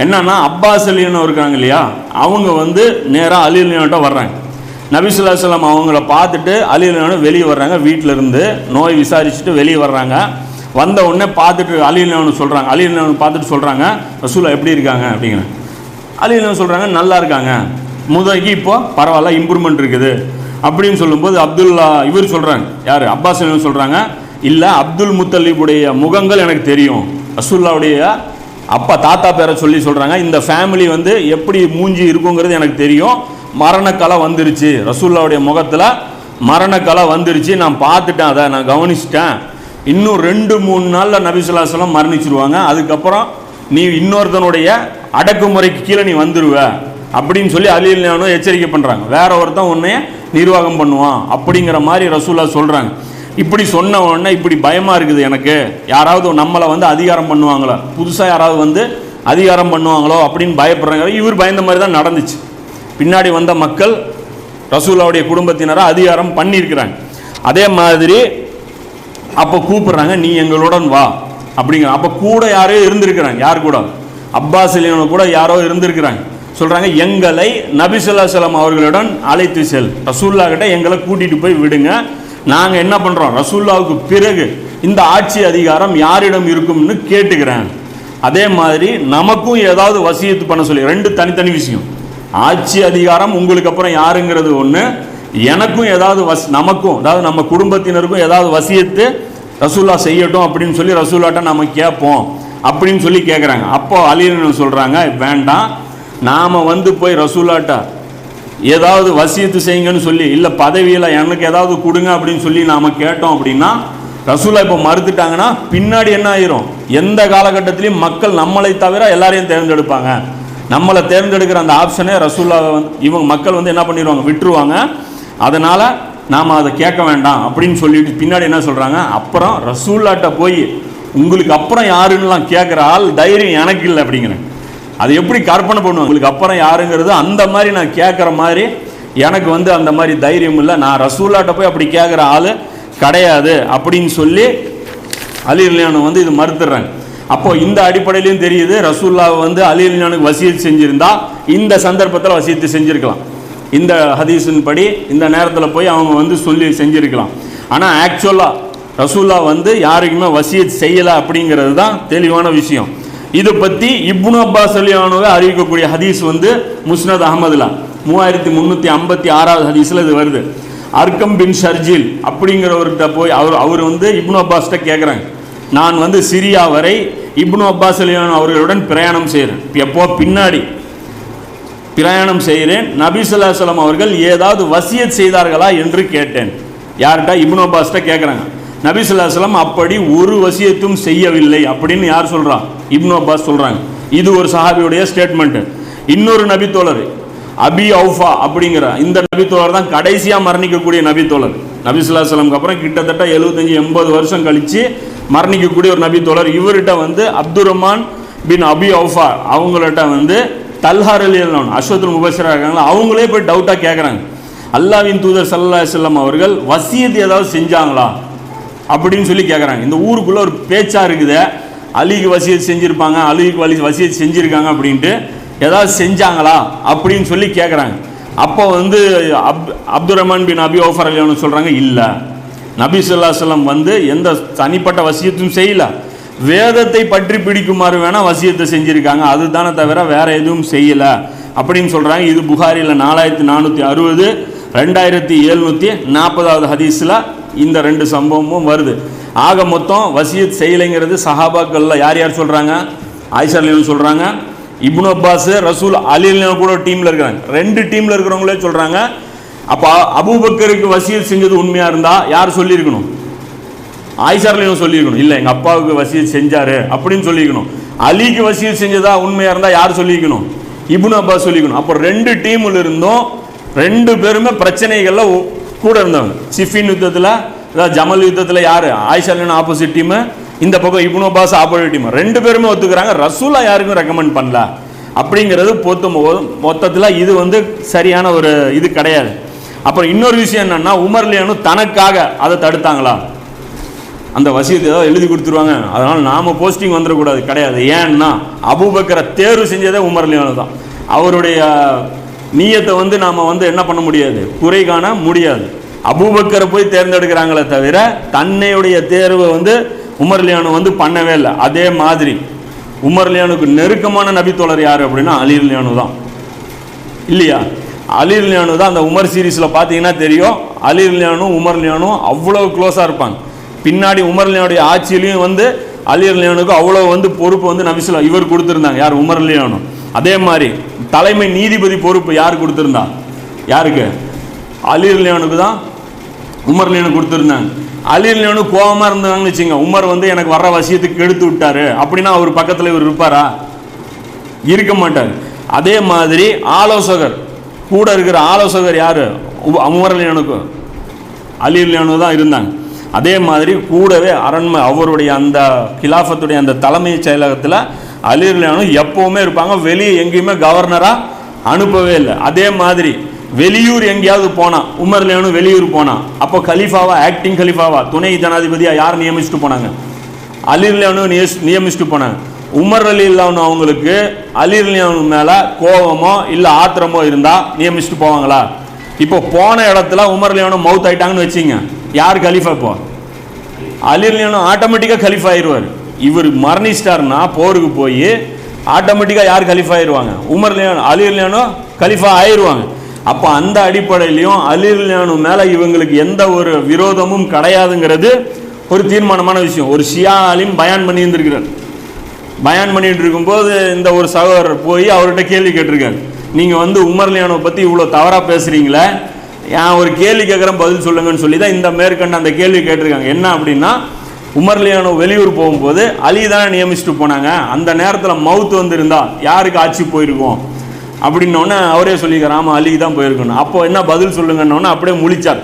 என்னன்னா அப்பாஸ் அலின்னு இருக்காங்க இல்லையா, அவங்க வந்து நேராக அலி அலியான்ட்ட வர்றாங்க. நபி ஸல்லல்லாஹு அலைஹி வஸல்லம் அவங்கள பார்த்துட்டு அலி அலியான் வெளியே வர்றாங்க. வீட்டில் இருந்து நோய் விசாரிச்சுட்டு வெளியே வர்றாங்க. வந்த உடனே பார்த்துட்டு அலி அலியான் சொல்கிறாங்க, அலி அலியான் பார்த்துட்டு சொல்கிறாங்க, ரசூலுல்லாஹ் எப்படி இருக்காங்க அப்படிங்கிறேன். அலி அலியான் சொல்கிறாங்க, நல்லா இருக்காங்க, முதல்க்கு இப்போ பரவாயில்ல, இம்ப்ரூவ்மெண்ட் இருக்குது அப்படின்னு சொல்லும்போது அப்துல்லா இவர் சொல்கிறாங்க, யார் அப்பாஸ் அலியான் சொல்கிறாங்க, இல்லை அப்துல் முத்தலிபுடைய முகங்கள் எனக்கு தெரியும், ரசூலுல்லாஹ்வுடைய அப்பா தாத்தா பேரை சொல்லி சொல்கிறாங்க, இந்த ஃபேமிலி வந்து எப்படி மூஞ்சி இருக்குங்கிறது எனக்கு தெரியும், மரணக்கலை வந்துருச்சு, ரசூலுல்லாஹ்வுடைய முகத்தில் மரணக்கலை வந்துருச்சு, நான் பார்த்துட்டேன், அதை நான் கவனிச்சிட்டேன், இன்னும் 2-3 நாளில் நபி ஸல்லல்லாஹு அலைஹி வஸல்லம் மரணிச்சிருவாங்க, அதுக்கப்புறம் நீ இன்னொருத்தனுடைய அடக்குமுறைக்கு கீழே நீ வந்துடுவ அப்படின்னு சொல்லி அலி அலியானும் எச்சரிக்கை பண்ணுறாங்க. வேற ஒருத்தன் உன்னைய நிர்வாகம் பண்ணுவான் அப்படிங்கிற மாதிரி ரசூலுல்லாஹ் சொல்கிறாங்க. இப்படி சொன்ன உடனே இப்படி பயமாக இருக்குது எனக்கு, யாராவது நம்மளை வந்து அதிகாரம் பண்ணுவாங்களோ, புதுசாக யாராவது வந்து அதிகாரம் பண்ணுவாங்களோ அப்படின்னு பயப்படுறாங்க. இவர் பயந்த மாதிரி தான் நடந்துச்சு. பின்னாடி வந்த மக்கள் ரசூலுல்லாஹ்வுடைய குடும்பத்தினரை அதிகாரம் பண்ணியிருக்கிறாங்க. அதே மாதிரி அப்போ கூப்பிட்றாங்க, நீ எங்களுடன் வா அப்படிங்கிற. அப்போ கூட யாரோ இருந்திருக்கிறாங்க, யார் கூட, அப்பாஸ் அலியான் கூட யாரோ இருந்திருக்கிறாங்க. சொல்கிறாங்க, எங்களை நபி ஸல்லல்லாஹு அலைஹி வஸல்லம் அவர்களுடன் அழைத்து செல், ரசூலுல்லாஹ் கிட்ட எங்களை கூட்டிகிட்டு போய் விடுங்க, நாங்கள் என்ன பண்ணுறோம், ரசூலுல்லாஹ்வுக்கு பிறகு இந்த ஆட்சி அதிகாரம் யாரிடம் இருக்கும்னு கேட்டுக்கிறேன். அதே மாதிரி நமக்கும் ஏதாவது வசியத்து பண்ண சொல்லி, 2 தனித்தனி விஷயம். ஆட்சி அதிகாரம் உங்களுக்கு அப்புறம் யாருங்கிறது ஒன்று, எனக்கும் ஏதாவது நமக்கும் அதாவது நம்ம குடும்பத்தினருக்கும் ஏதாவது வசியத்து ரசூலுல்லாஹ் செய்யட்டும் அப்படின்னு சொல்லி ரசூலுல்லாஹ்ட்ட நம்ம கேட்போம் அப்படின்னு சொல்லி கேட்குறாங்க. அப்போ அலி சொல்கிறாங்க, வேண்டாம், நாம் வந்து போய் ரசூலுல்லாஹ்ட்ட ஏதாவது வசியத்து செய்யுங்கன்னு சொல்லி, இல்லை பதவியில் எனக்கு ஏதாவது கொடுங்க அப்படின்னு சொல்லி நாம் கேட்டோம் அப்படின்னா, ரசூலுல்லாஹ் இப்போ மறுத்துட்டாங்கன்னா பின்னாடி என்ன ஆயிரும், எந்த காலகட்டத்திலையும் மக்கள் நம்மளை தவிர எல்லாரையும் தேர்ந்தெடுப்பாங்க, நம்மளை தேர்ந்தெடுக்கிற அந்த ஆப்ஷனே ரசூலுல்லாஹ் வந்து இவங்க மக்கள் வந்து என்ன பண்ணிடுவாங்க, விட்டுருவாங்க. அதனால் நாம் அதை கேட்க வேண்டாம் அப்படின்னு சொல்லிட்டு பின்னாடி என்ன சொல்கிறாங்க, அப்புறம் ரசூலுல்லாஹ்ட்ட போய் உங்களுக்கு அப்புறம் யாருன்னுலாம் கேட்குற ஆள் தைரியம் எனக்கு இல்லை அப்படிங்கிறேன். அது எப்படி கற்பனை பண்ணுவாங்க, உங்களுக்கு அப்புறம் யாருங்கிறது அந்த மாதிரி நான் கேட்குற மாதிரி எனக்கு வந்து அந்த மாதிரி தைரியம் இல்லை, நான் ரசூலுல்லாஹ்ட்ட போய் அப்படி கேட்குற ஆள் கிடையாது அப்படின்னு சொல்லி அலி அலியான் வந்து இது மறுத்துடுறாங்க. அப்போது இந்த அடிப்படையிலையும் தெரியுது, ரசூலுல்லாஹ் வந்து அலி அலியானுக்கு வசியத்து செஞ்சுருந்தா இந்த சந்தர்ப்பத்தில் வசியத்து செஞ்சுருக்கலாம், இந்த ஹதீஸின் படி இந்த நேரத்தில் போய் அவங்க வந்து சொல்லி செஞ்சுருக்கலாம். ஆனால் ஆக்சுவலாக ரசூலுல்லாஹ் வந்து யாருக்குமே வசியத் செய்யலை அப்படிங்கிறது தான் தெளிவான விஷயம். இதை பற்றி இப்னு அப்பாஸ் ரலியல்லாஹு அறிவிக்கக்கூடிய ஹதீஸ் வந்து முஸ்னத் அஹ்மதுல 3356வது ஹதீஸில் இது வருது. அர்கம் பின் ஷர்ஜில் அப்படிங்கிறவர்கிட்ட போய் அவர் வந்து இப்னு அப்பாஸ்கிட்ட கேட்குறாங்க, நான் வந்து சிரியா வரை இப்னு அப்பாஸ் ரலியல்லாஹு அவர்களுடன் பிரயாணம் செய்கிறேன், எப்போ பின்னாடி பிரயாணம் செய்கிறேன், நபி ஸல்லல்லாஹு அலைஹி வஸல்லம் அவர்கள் ஏதாவது வசியத் செய்தார்களா என்று கேட்டேன். யார்கிட்ட, இப்னு அப்பாஸ்கிட்ட கேட்குறாங்க. நபி ஸல்லல்லாஹு அலைஹி வஸல்லம் அப்படி ஒரு வசியத்தும் செய்யவில்லை அப்படின்னு யார் சொல்கிறா, இப்னு அப்பாஸ் சொல்கிறாங்க. இது ஒரு சஹாபியுடைய ஸ்டேட்மெண்ட்டு. இன்னொரு நபித்தோழர் அபி அவுஃபா அப்படிங்கிற இந்த நபித்தோழர் தான் கடைசியாக மரணிக்கக்கூடிய நபித்தோழர். நபி ஸல்லல்லாஹு அலைஹி வஸல்லம் அப்புறம் கிட்டத்தட்ட 75-80 வருஷம் கழித்து மரணிக்கக்கூடிய ஒரு நபித்தோழர். இவர்கிட்ட வந்து அப்துர் ரஹ்மான் பின் அபி அவுஃபா அவங்கள்ட்ட வந்து தல்ஹா ரலியல்லாஹு அஷ்வத்துல் முபஷிரா இருக்காங்களா, அவங்களே போய் டவுட்டாக கேட்குறாங்க, அல்லாஹ்வின் தூதர் ஸல்லல்லாஹு அலைஹி வஸல்லம் அவர்கள் வசியத் ஏதாவது செஞ்சாங்களா அப்படின்னு சொல்லி கேட்குறாங்க. இந்த ஊருக்குள்ளே ஒரு பேச்சாக இருக்குது, அலிக்கு வசியத் செஞ்சுருப்பாங்க, அலிக்கு வசியத் செஞ்சுருக்காங்க அப்படின்ட்டு, ஏதாவது செஞ்சாங்களா அப்படின்னு சொல்லி கேட்குறாங்க. அப்போ வந்து அப்துர் ரஹ்மான் பின் அபி அவுஃபா ரலியல்லாஹு சொல்கிறாங்க, இல்லை, நபி ஸல்லல்லாஹு அலைஹி வஸல்லம் வந்து எந்த தனிப்பட்ட வசியத்தும் செய்யலை, வேதத்தை பற்றி பிடிக்குமாறு வேணால் வசியத்தை செஞ்சுருக்காங்க, அதுதானே தவிர வேறு எதுவும் செய்யலை அப்படின்னு சொல்கிறாங்க. இது புகாரியில் 4460, 2740வது ஹதீஸில் இந்த 2 சம்பவமும் வருது. ஆக மொத்தம் வசியத் செய்யலைங்கிறது சஹாபாக்களில் யார் யார் சொல்கிறாங்க, ஆயிஷா ரலியல்லாஹு சொல்கிறாங்க, இப்னு அப்பாஸ், ரசூல், அலி ரலியல்லாஹு கூட டீமில் இருக்கிறாங்க, 2 டீமில் இருக்கிறவங்களே சொல்கிறாங்க. அப்போ அபூபக்கருக்கு வசியத் செஞ்சது உண்மையாக இருந்தால் யார் சொல்லியிருக்கணும், ஆயிஷா ரலியல்லாஹு சொல்லியிருக்கணும், இல்லை எங்கள் அப்பாவுக்கு வசியத் செஞ்சார் அப்படின்னு சொல்லியிருக்கணும். அலிக்கு வசியத் செஞ்சதா உண்மையாக இருந்தால் யார் சொல்லியிருக்கணும், இப்னு அப்பாஸ் சொல்லியிருக்கணும். அப்போ 2 டீமில் இருந்தும் 2 பேருமே பிரச்சனைகளில் கூட இருந்தவங்க. சிஃபின் யுத்தத்தில், அதாவது ஜமல் யுத்தத்தில் யார், ஆயிஷா ரலியல்லாஹு ஆப்போசிட் டீமு, இந்த பக்கம் இப்னு அப்பாஸ் ஆப்போசிட் டீம், 2 பேருமே ஒத்துக்கிறாங்க, ரசூலுல்லாஹ் யாருக்கும் ரெக்கமெண்ட் பண்ணல அப்படிங்கிறது மொத்தத்தில் இது வந்து சரியான ஒரு இது கிடையாது. அப்புறம் இன்னொரு விஷயம் என்னன்னா, உமர் ரலியல்லாஹு தனக்காக அதை தடுத்தாங்களா, அந்த வசியத்தை ஏதாவது எழுதி கொடுத்துருவாங்க, அதனால் நாம் போஸ்டிங் வந்துடக்கூடாது. கிடையாது. ஏன்னா அபூபக்கரை தேர்வு செஞ்சதே உமர் ரலியல்லாஹு தான். அவருடைய நியத்தை வந்து நாம் வந்து என்ன பண்ண முடியாது, குறை காண முடியாது. அபூபக்கரை போய் தேர்ந்தெடுக்கிறாங்களே தவிர தன்னையுடைய தேர்வை வந்து உமர் ரலியல்லாஹு வந்து பண்ணவே இல்லை. அதே மாதிரி உமர் ரலியல்லாஹுக்கு நெருக்கமான நபித்தோழர் யார் அப்படின்னா அலி ரலியல்லாஹு தான், இல்லையா? அலி ரலியல்லாஹு தான். அந்த உமர் சீரீஸில் பார்த்தீங்கன்னா தெரியும், அலி ரலியல்லாஹு உமர் ரலியல்லாஹு அவ்வளோ க்ளோஸாக இருப்பாங்க. பின்னாடி உமர் ரலியல்லாஹுடைய ஆட்சியிலையும் வந்து அலி ரலியல்லாஹுக்கு அவ்வளோ வந்து பொறுப்பு வந்து நபி இவர் கொடுத்துருந்தாங்க. யார்? உமர் ரலியல்லாஹு. அதே மாதிரி தலைமை நீதிபதி பொறுப்பு யார் கொடுத்துருந்தா? யாருக்கு? அலி ரலியல்லாஹுக்கு தான் உமர் ரலியல்லாஹு கொடுத்துருந்தாங்க. அலி ரலியல்லாஹு கோபமாக இருந்தாங்கன்னு வச்சுங்க, உமர் வந்து எனக்கு வர்ற வசியத்துக்கு எடுத்து விட்டாரு அப்படின்னா அவர் பக்கத்தில் இவர் இருப்பாரா? இருக்க மாட்டார். அதே மாதிரி ஆலோசகர் கூட இருக்கிற ஆலோசகர் யார்? உமர் ரலியல்லாஹுக்கு அலி ரலியல்லாஹு தான் இருந்தாங்க. அதே மாதிரி கூடவே அரண்மனை அவருடைய அந்த கிலாஃபத்துடைய அந்த தலைமைச் செயலகத்தில் அலி ரலியல்லாஹு எப்போவுமே இருப்பாங்க. வெளியே எங்கேயுமே கவர்னராக அனுப்பவே இல்லை. அதே மாதிரி வெளியூர் எங்கேயாவது போனால் உமர் ரலியல்லாஹு வெளியூர் போனால் அப்போ கலீஃபாவா, ஆக்டிங் கலீஃபாவா, துணை ஜனாதிபதியாக யார் நியமிச்சுட்டு போனாங்க? அலி ரலியல்லாஹு நியமிச்சுட்டு போனாங்க. உமர் ரலியல்லாஹு அவங்களுக்கு அலி ரலியல்லாஹு மேலே கோபமோ இல்லை ஆத்திரமோ இருந்தால் நியமிச்சுட்டு போவாங்களா? இப்போ போன இடத்துல உமர் ரலியல்லாஹு மவுத் ஆயிட்டாங்கன்னு வச்சிங்க, யார் கலீஃபா? இப்போ அலி ரலியல்லாஹு ஆட்டோமேட்டிக்காக கலீஃபா ஆயிடுவார். இவர் மரணிச்சிட்டார்னா போருக்கு போய் ஆட்டோமேட்டிக்காக யார் கலீஃபா ஆயிடுவாங்க? உமர் ரலியல்லாஹு, அலி ரலியல்லாஹு கலீஃபா ஆயிடுவாங்க. அப்போ அந்த அடிப்படையிலையும் அலி ரலியல்லாஹு மேலே இவங்களுக்கு எந்த ஒரு விரோதமும் கிடையாதுங்கிறது ஒரு தீர்மானமான விஷயம். ஒரு ஷியா ஆலிம் பயான் பண்ணி இருந்திருக்கிறார். பயான் பண்ணிட்டு இருக்கும்போது இந்த ஒரு சகோதரர் போய் அவர்கிட்ட கேள்வி கேட்டிருக்காரு, நீங்கள் வந்து உமர் ரலியல்லாஹு பற்றி இவ்வளோ தவறாக பேசுகிறீங்களே, ஏன் ஒரு கேள்வி கேட்குறேன் பதில் சொல்லுங்கன்னு சொல்லி தான் இந்த மேற்கண்ட அந்த கேள்வி கேட்டிருக்காங்க. என்ன அப்படின்னா, உமர் ரலியல்லாஹு வெளியூர் போகும்போது அலி தானே நியமிச்சுட்டு போனாங்க, அந்த நேரத்தில் மவுத் வந்துருந்தா யாருக்கு ஆட்சி போயிருக்கும் அப்படின்னோடனே அவரே சொல்லிக்கிறார், ஆமாம் அலிக்கு தான் போயிருக்கணும். அப்போ என்ன பதில் சொல்லுங்கன்னொன்னே அப்படியே முழிச்சார்.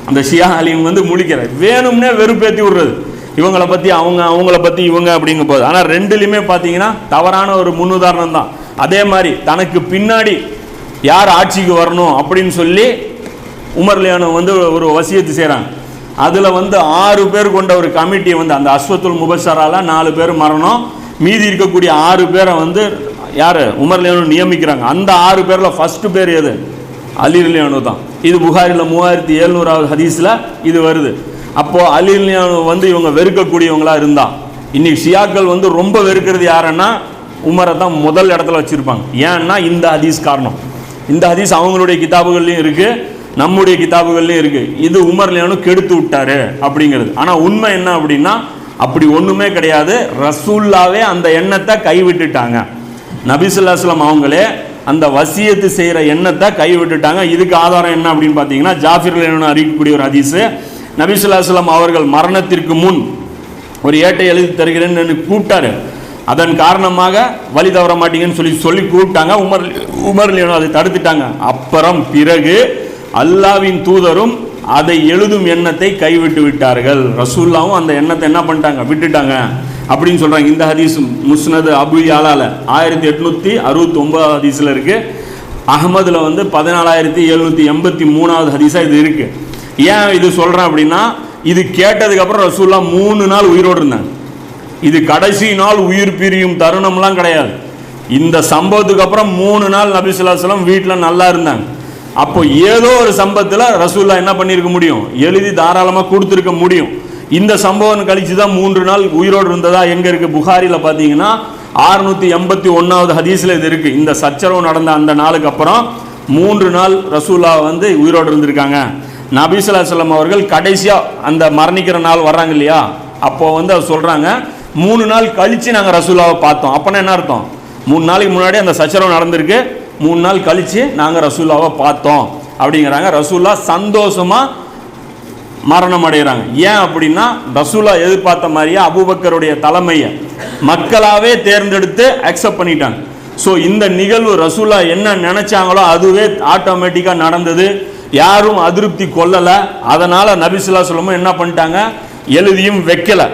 அந்த ஷியா அலிம் வந்து முழிக்கிறார். வேணும்னே வெறுப்பேற்றி விடுறது, இவங்களை பற்றி அவங்க, அவங்கள பற்றி இவங்க அப்படிங்கும் போது. ஆனால் ரெண்டுலையுமே பார்த்தீங்கன்னா தவறான ஒரு முன்னுதாரணம் தான். அதே மாதிரி தனக்கு பின்னாடி யார் ஆட்சிக்கு வரணும் அப்படின்னு சொல்லி உமர் ரலியல்லாஹு வந்து ஒரு வசியத்து செய்கிறாங்க. அதில் வந்து 6 பேர் கொண்ட ஒரு கமிட்டியை வந்து அந்த அஸ்வத்துல் முபஷரால 4 பேர் மரணம், மீதி இருக்கக்கூடிய 6 பேரை வந்து யார்? உமர் ரலியல்லாஹு நியமிக்கிறாங்க. அந்த 6 பேரில் ஃபர்ஸ்ட் பேர் எது? அலி ரலியல்லாஹு தான். இது புகாரில் 3700வது ஹதீஸில் இது வருது. அப்போது அலி ரலியல்லாஹு வந்து இவங்க வெறுக்கக்கூடியவங்களா இருந்தா, இன்னைக்கு ஷியாக்கள் வந்து ரொம்ப வெறுக்கிறது யாருன்னா உமரை தான் முதல் இடத்துல வச்சுருப்பாங்க. ஏன்னா இந்த ஹதீஸ் காரணம். இந்த ஹதீஸ் அவங்களுடைய கிதாபுகள்லையும் இருக்குது, நம்முடைய கிதாபுகள்லையும் இருக்குது. இது உமர் ரலியல்லாஹு கெடுத்து விட்டாரு அப்படிங்கிறது. ஆனால் உண்மை என்ன அப்படின்னா அப்படி ஒன்றுமே கிடையாது. ரசூல்லாவே அந்த எண்ணத்தை கைவிட்டுட்டாங்க. நபி ஸல்லல்லாஹு அலைஹி வஸல்லம் அவங்களே அந்த வசியத்து செய்கிற எண்ணத்தை கைவிட்டுட்டாங்க. இதுக்கு ஆதாரம் என்ன அப்படின்னு பார்த்தீங்கன்னா, ஜாஃபிர் ரலியல்லாஹு அறிவிக்கக்கூடிய ஒரு ஹதீஸ், நபி ஸல்லல்லாஹு அலைஹி வஸல்லம் அவர்கள் மரணத்திற்கு முன் ஒரு ஏட்டை எழுதி தருகிறேன்னு கூப்பிட்டாரு. அதன் காரணமாக வழி தவற மாட்டீங்கன்னு சொல்லி கூப்பிட்டாங்க. உமர் ரலியல்லாஹு அதை தடுத்துட்டாங்க. அப்புறம் பிறகு அல்லாஹ்வின் தூதரும் அதை எழுதும் எண்ணத்தை கைவிட்டு விட்டார்கள். ரசூலுல்லாஹும் அந்த எண்ணத்தை என்ன பண்ணிட்டாங்க? விட்டுட்டாங்க அப்படின்னு சொல்கிறாங்க. இந்த ஹதீஸ் முஸ்னது அபு யாலால 1869 ஹதீஸில் இருக்குது. அஹ்மதில் வந்து 14783வது ஹதீஸாக இது இருக்குது. ஏன் இது சொல்கிறேன் அப்படின்னா, இது கேட்டதுக்கப்புறம் ரசூலுல்லாஹ் 3 நாள் உயிரோடு இருந்தாங்க. இது கடைசி நாள் உயிர் பிரியும் தருணம்லாம் கிடையாது. இந்த சம்பவத்துக்கு அப்புறம் 3 நாள் நபி ஸல்லல்லாஹு அலைஹி வஸல்லம் வீட்டில் நல்லா இருந்தாங்க. அப்போ ஏதோ ஒரு சம்பவத்தில் ரசூலுல்லாஹ் என்ன பண்ணியிருக்க முடியும்? எழுதி தாராளமாக கொடுத்துருக்க முடியும். இந்த சம்பவம் கழிச்சு தான் 3 நாள் உயிரோடு இருந்ததா எங்கே இருக்குது? புகாரியில் பார்த்தீங்கன்னா 681வது ஹதீஸில் இது இருக்குது. இந்த சச்சரவு நடந்த அந்த நாளுக்கு அப்புறம் 3 நாள் ரசூலுல்லாஹ் வந்து உயிரோடு இருந்திருக்காங்க. நபி ஸல்லல்லாஹு அலைஹி வஸல்லம் அவர்கள் கடைசியாக அந்த மரணிக்கிற நாள் வர்றாங்க இல்லையா, அப்போ வந்து அவர் சொல்கிறாங்க, 3 நாள் கழித்து நாங்கள் ரசூலுல்லாஹை பார்த்தோம். அப்போனா என்ன அர்த்தம்? 3 நாளைக்கு முன்னாடி அந்த சச்சரவு நடந்திருக்கு, 3 நாள் கழித்து நாங்கள் ரசூலுல்லாஹை பார்த்தோம் அப்படிங்கிறாங்க. ரசூலுல்லாஹ் சந்தோஷமாக மரணம் அடைகிறாங்க. ஏன் அப்படின்னா, ரசூலுல்லாஹ் எதிர்பார்த்த மாதிரியே அபூபக்கருடைய தலைமையை மக்களாகவே தேர்ந்தெடுத்து அக்செப்ட் பண்ணிட்டாங்க. ஸோ இந்த நிகழ்வு ரசூலுல்லாஹ் என்ன நினைச்சாங்களோ அதுவே ஆட்டோமேட்டிக்காக நடந்தது. யாரும் அதிருப்தி கொள்ளலை. அதனால் நபி ஸல்லல்லாஹு அலைஹி வஸல்லம் என்ன பண்ணிட்டாங்க? எழுதியும் வைக்கலை.